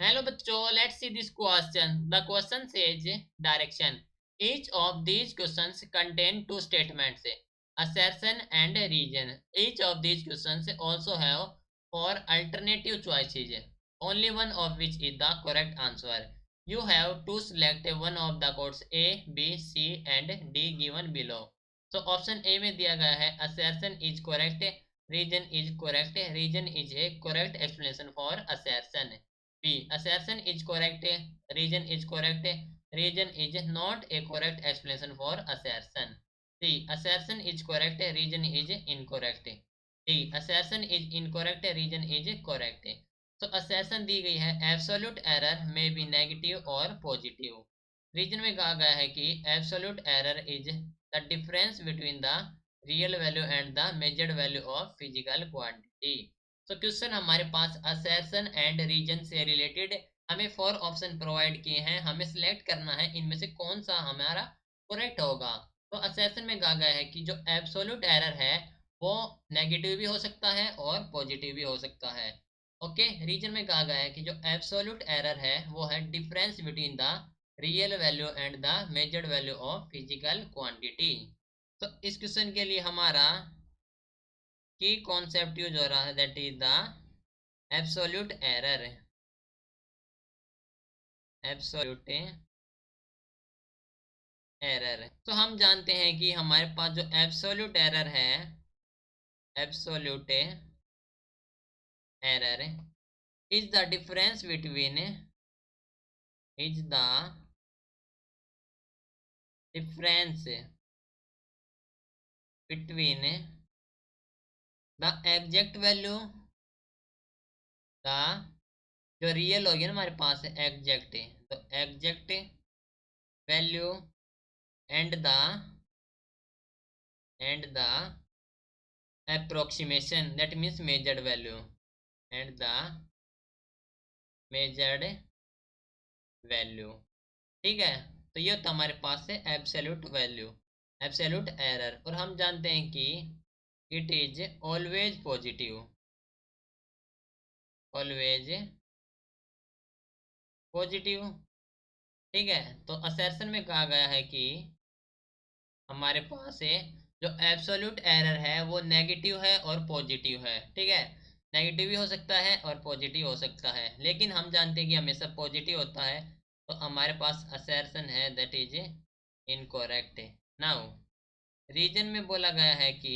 Hello बच्चों, let's see this question. The question says direction. Each of these questions contain two statements, assertion and region. Each of these questions also have four alternative choices, only one of which is the correct answer. You have to select one of the codes A, B, C and D given below. So option A में दिया गया है assertion is correct, region is correct, region is a correct explanation for assertion. B. Assertion is correct. Region is correct. Region is not a correct explanation for assertion. C. Assertion is correct. Region is incorrect. D. Assertion is incorrect. Region is correct. तो assertion दी गई है absolute error में B negative और positive. Reason में कहा गया है कि absolute error is the difference between the real value and the measured value of physical quantity. तो क्वेश्चन हमारे पास असर्शन एंड रीजन से रिलेटेड हमें फोर ऑप्शन प्रोवाइड किए हैं. हमें सिलेक्ट करना है इनमें से कौन सा हमारा करेक्ट होगा. तो असर्शन में कहा गया है कि जो एब्सोल्यूट एरर है वो नेगेटिव भी हो सकता है और पॉजिटिव भी हो सकता है. ओके. रीजन में कहा गया है कि जो एब्सोल्यूट एरर है वो है difference between the real value and the measured value of physical quantity. तो इस क्वेश्चन के लिए हमारा की कॉन्सेप्ट यूज हो रहा है that is the absolute error. Absolute error. तो हम जानते हैं कि हमारे पास जो एब्सोल्यूट एरर है, absolute error is the difference between, is the difference between the exact value, the जो रियल होगी ना हमारे पास एग्जैक्ट, तो exact value and the approximation, that means measured value, and the measured value. ठीक है. तो ये होता हमारे पास है एब्सोल्यूट वैल्यू, एब्सोल्यूट एरर. और हम जानते हैं कि it is always positive, always positive. ठीक है. तो असर्शन में कहा गया है कि हमारे पास है जो एब्सोल्यूट एरर है वो नेगेटिव है और पॉजिटिव है. ठीक है. नेगेटिव भी हो सकता है और पॉजिटिव हो सकता है, लेकिन हम जानते हैं कि हमेशा पॉजिटिव होता है. तो हमारे पास असर्शन है that is incorrect. Now reason में बोला गया है कि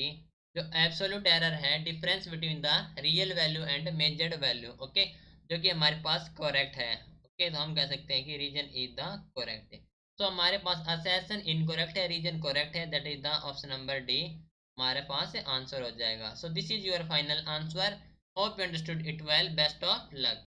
जो एब्सोल्यूट एरर है difference between the real value and measured value. Okay. जो कि हमारे पास करेक्ट है. ओके. तो हम कह सकते हैं कि रीजन इज द करेक्ट. तो हमारे पास असर्शन इनकरेक्ट है, रीजन करेक्ट है, that is the option number D हमारे पास आंसर हो जाएगा. So this is your final answer. Hope you understood it well. Best of luck.